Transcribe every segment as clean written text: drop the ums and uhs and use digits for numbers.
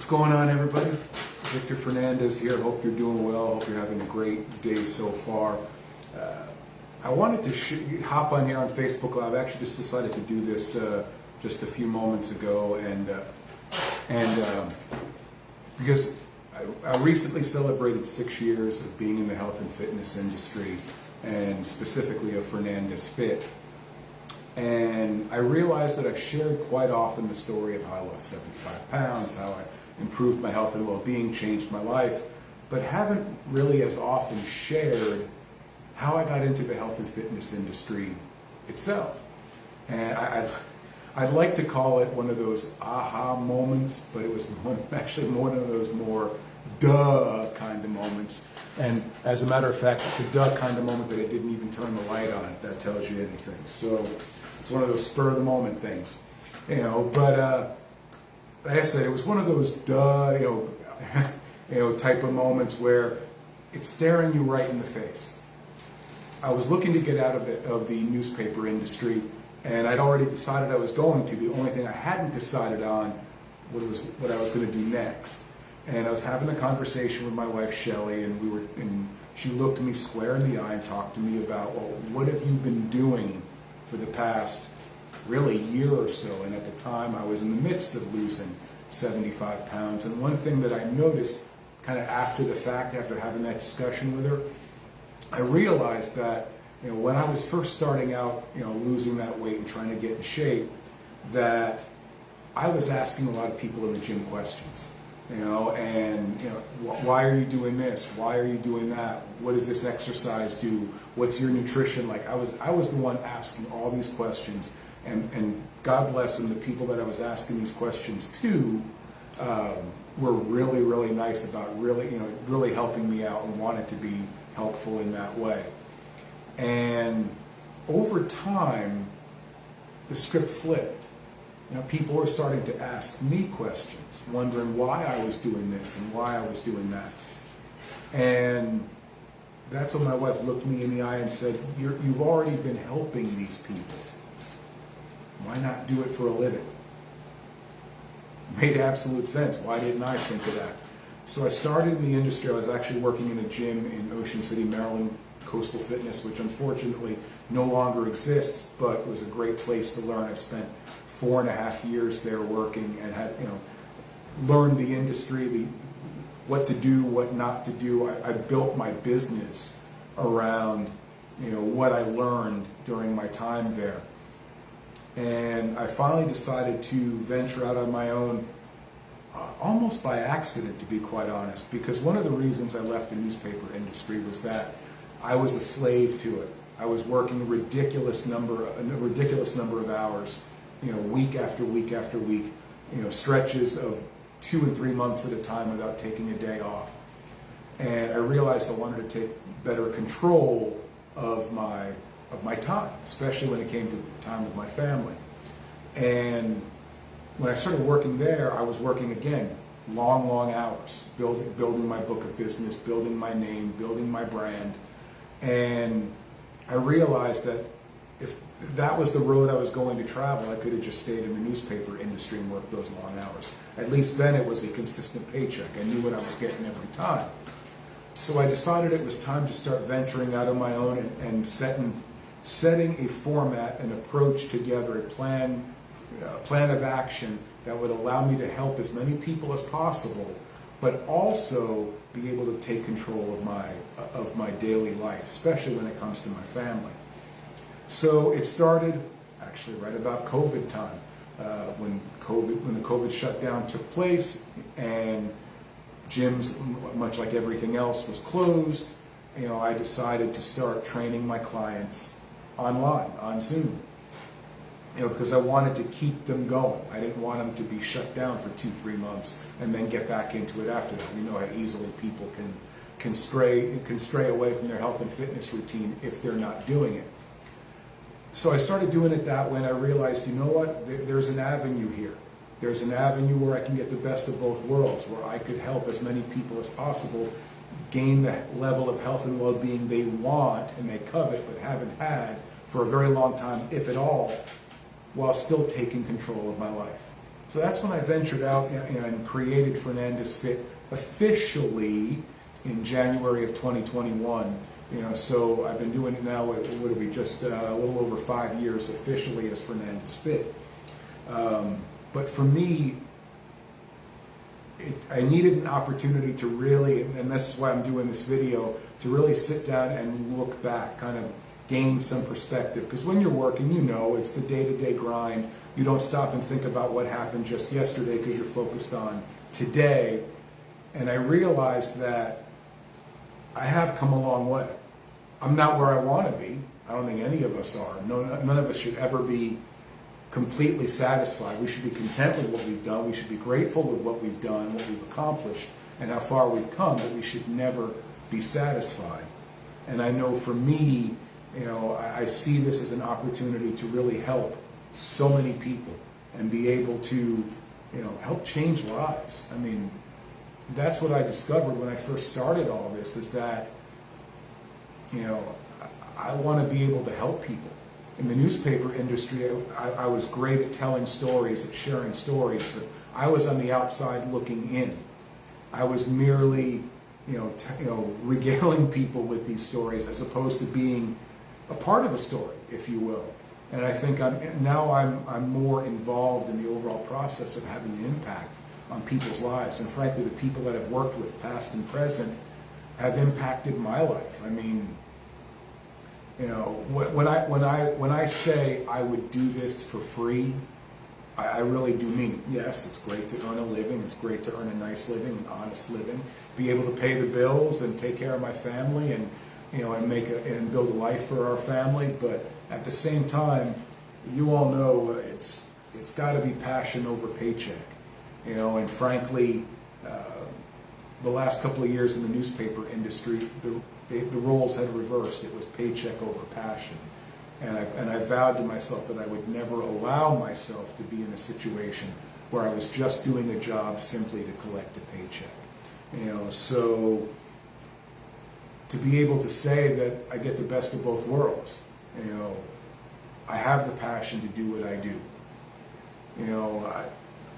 going on, everybody? Victor Fernandez here. Hope you're doing well. Hope you're having a great day so far. I wanted to hop on here on Facebook Live. I actually just decided to do this just a few moments ago, and because I recently celebrated 6 years of being in the health and fitness industry, and specifically of Fernandes Fit. And I realized that I've shared quite often the story of how I lost 75 pounds, how I improved my health and well-being, changed my life, but haven't really as often shared how I got into the health and fitness industry itself. And I'd like to call it one of those aha moments, but it was actually one of those more duh kind of moments. And as a matter of fact, it's a duh kind of moment that I didn't even turn the light on, if that tells you anything. So it's one of those spur of the moment things, but like I said, it was one of those duh, type of moments where it's staring you right in the face. I was looking to get out of the newspaper industry, and I'd already decided I was going to. The only thing I hadn't decided on was what I was going to do next. And I was having a conversation with my wife Shelley, and she looked me square in the eye and talked to me about, well, what have you been doing for the past really year or so? And at the time I was in the midst of losing 75 pounds. And one thing that I noticed kind of after the fact, after having that discussion with her, I realized that when I was first starting out, losing that weight and trying to get in shape, that I was asking a lot of people in the gym questions. Why are you doing this? Why are you doing that? What does this exercise do? What's your nutrition like? I was the one asking all these questions, and God bless them, the people that I was asking these questions to were really, really nice about really helping me out and wanted to be helpful in that way. And over time, the script flipped. People were starting to ask me questions, wondering why I was doing this and why I was doing that. And that's when my wife looked me in the eye and said, you've already been helping these people. Why not do it for a living? Made absolute sense. Why didn't I think of that? So I started in the industry. I was actually working in a gym in Ocean City, Maryland, Coastal Fitness, which unfortunately no longer exists, but it was a great place to learn. I spent 4.5 years there working and had, learned the industry, what to do, what not to do. I built my business around, what I learned during my time there. And I finally decided to venture out on my own, almost by accident, to be quite honest, because one of the reasons I left the newspaper industry was that I was a slave to it. I was working a ridiculous number of hours, week after week after week, stretches of 2 and 3 months at a time without taking a day off. And I realized I wanted to take better control of my time, especially when it came to time with my family. And when I started working there, I was working again, long hours, building my book of business, building my name, building my brand. And I realized that if that was the road I was going to travel, I could have just stayed in the newspaper industry and worked those long hours. At least then it was a consistent paycheck. I knew what I was getting every time. So I decided it was time to start venturing out on my own and setting a format, an approach together, a plan of action that would allow me to help as many people as possible, but also be able to take control of my daily life, especially when it comes to my family. So it started actually right about COVID time, when the COVID shutdown took place, and gyms, much like everything else, was closed. I decided to start training my clients online, on Zoom, because I wanted to keep them going. I didn't want them to be shut down for 2-3 months and then get back into it after that. We know how easily people can stray away from their health and fitness routine if they're not doing it. So I started doing it that way, and I realized, there's an avenue here. There's an avenue where I can get the best of both worlds, where I could help as many people as possible gain the level of health and well-being they want and they covet but haven't had for a very long time, if at all, while still taking control of my life. So that's when I ventured out and created Fernandes Fit officially in January of 2021. So I've been doing it now, what are we, just a little over 5 years officially as Fernandes Fit. But for me, I needed an opportunity to really, and this is why I'm doing this video, to really sit down and look back, kind of gain some perspective. Because when you're working, it's the day-to-day grind. You don't stop and think about what happened just yesterday because you're focused on today. And I realized that I have come a long way. I'm not where I want to be. I don't think any of us are. None of us should ever be completely satisfied. We should be content with what we've done. We should be grateful with what we've done, what we've accomplished, and how far we've come, but we should never be satisfied. And I know for me, I see this as an opportunity to really help so many people and be able to, help change lives. I mean, that's what I discovered when I first started all this, is that, I want to be able to help people. In the newspaper industry, I was great at telling stories, at sharing stories, but I was on the outside looking in. I was merely, regaling people with these stories as opposed to being a part of a story, if you will. And I think I'm more involved in the overall process of having an impact on people's lives. And frankly, the people that I've worked with, past and present, have impacted my life. I mean, when I say I would do this for free, I really do mean it. Yes, it's great to earn a living. It's great to earn a nice living, an honest living, be able to pay the bills and take care of my family, and and build a life for our family. But at the same time, you all know it's got to be passion over paycheck. And frankly, the last couple of years in the newspaper industry, the roles had reversed. It was paycheck over passion. And I vowed to myself that I would never allow myself to be in a situation where I was just doing a job simply to collect a paycheck. So to be able to say that I get the best of both worlds, I have the passion to do what I do.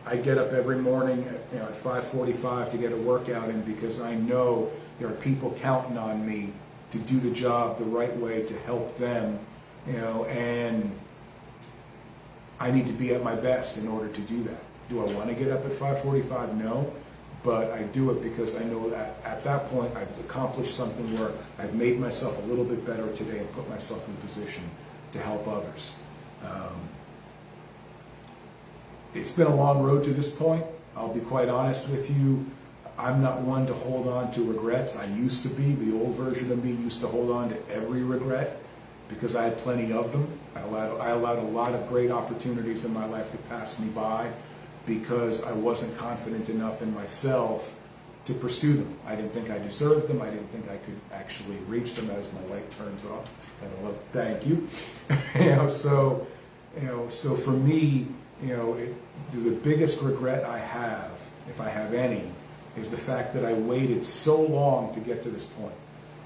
I get up every morning at 5:45 to get a workout in because I know there are people counting on me to do the job the right way to help them, and I need to be at my best in order to do that. Do I want to get up at 5:45? No, but I do it because I know that at that point I've accomplished something where I've made myself a little bit better today and put myself in a position to help others. It's been a long road to this point. I'll be quite honest with you. I'm not one to hold on to regrets. I used to be. The old version of me used to hold on to every regret because I had plenty of them. I allowed a lot of great opportunities in my life to pass me by because I wasn't confident enough in myself to pursue them. I didn't think I deserved them. I didn't think I could actually reach them as my light turns off. Thank you. So for me, the biggest regret I have, if I have any, is the fact that I waited so long to get to this point.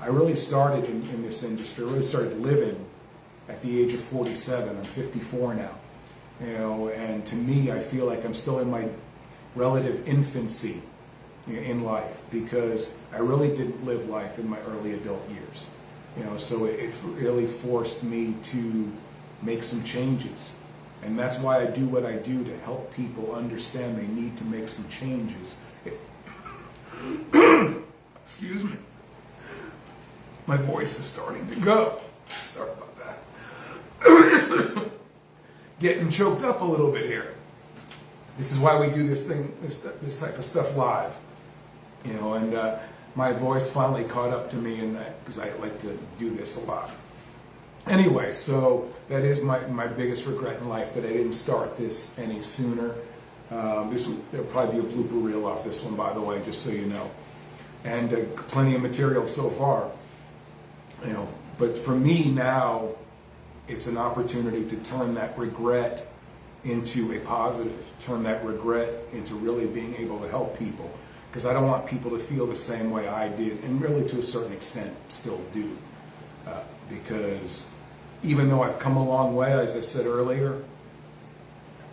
I really started in this industry. I really started living at the age of 47. I'm 54 now. And to me, I feel like I'm still in my relative infancy in life because I really didn't live life in my early adult years. So it really forced me to make some changes. And that's why I do what I do, to help people understand they need to make some changes. Excuse me. My voice is starting to go. Sorry about that. Getting choked up a little bit here. This is why we do this type of stuff live. And my voice finally caught up to me, and because I like to do this a lot. Anyway, so that is my biggest regret in life, that I didn't start this any sooner. There'll probably be a blooper reel off this one, by the way, just so you know. And plenty of material so far. But for me now, it's an opportunity to turn that regret into a positive, turn that regret into really being able to help people. Because I don't want people to feel the same way I did, and really to a certain extent still do. Because even though I've come a long way, as I said earlier,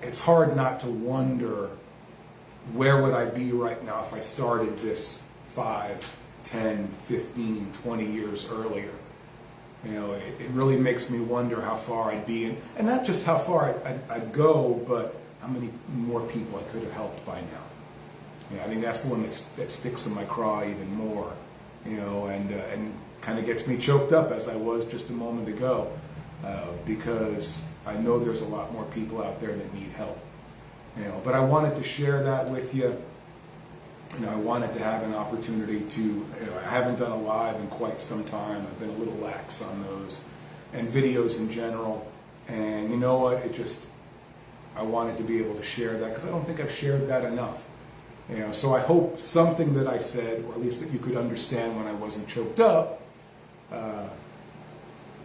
it's hard not to wonder, where would I be right now if I started this 5, 10, 15, 20 years earlier? You know, it really makes me wonder how far I'd be, and not just how far I'd go, but how many more people I could have helped by now. You know, I think that's the one that sticks in my craw even more, you know, and kind of gets me choked up, as I was just a moment ago, because I know there's a lot more people out there that need help. You know, but I wanted to share that with you. You know, I wanted to have an opportunity to, you know, I haven't done a live in quite some time. I've been a little lax on those, and videos in general. And you know what? I wanted to be able to share that, because I don't think I've shared that enough. You know, so I hope something that I said, or at least that you could understand when I wasn't choked up,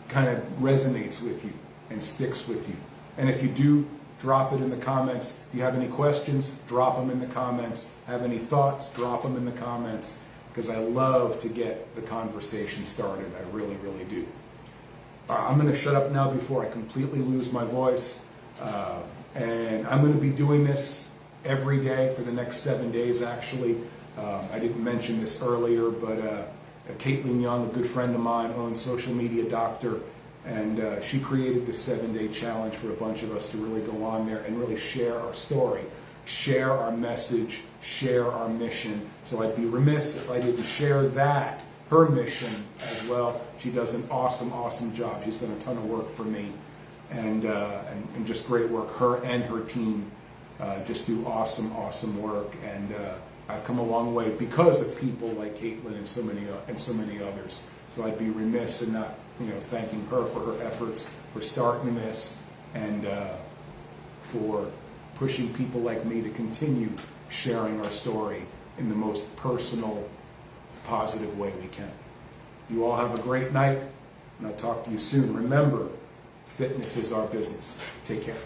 kind of resonates with you and sticks with you. And if you do, drop it in the comments. If you have any questions, drop them in the comments. Have any thoughts, drop them in the comments, because I love to get the conversation started. I really, really do. I'm going to shut up now before I completely lose my voice. And I'm going to be doing this every day for the next 7 days, actually. I didn't mention this earlier, but Caitlin Young, a good friend of mine, owns Social Media Doctor, and she created this 7-day challenge for a bunch of us to really go on there and really share our story, share our message, share our mission. So I'd be remiss if I didn't share that, her mission as well. She does an awesome, awesome job. She's done a ton of work for me, and just great work. Her and her team just do awesome, awesome work, and I've come a long way because of people like Caitlin and so many others. So I'd be remiss in not, you know, thanking her for her efforts, for starting this, and for pushing people like me to continue sharing our story in the most personal, positive way we can. You all have a great night, and I'll talk to you soon. Remember, fitness is our business. Take care.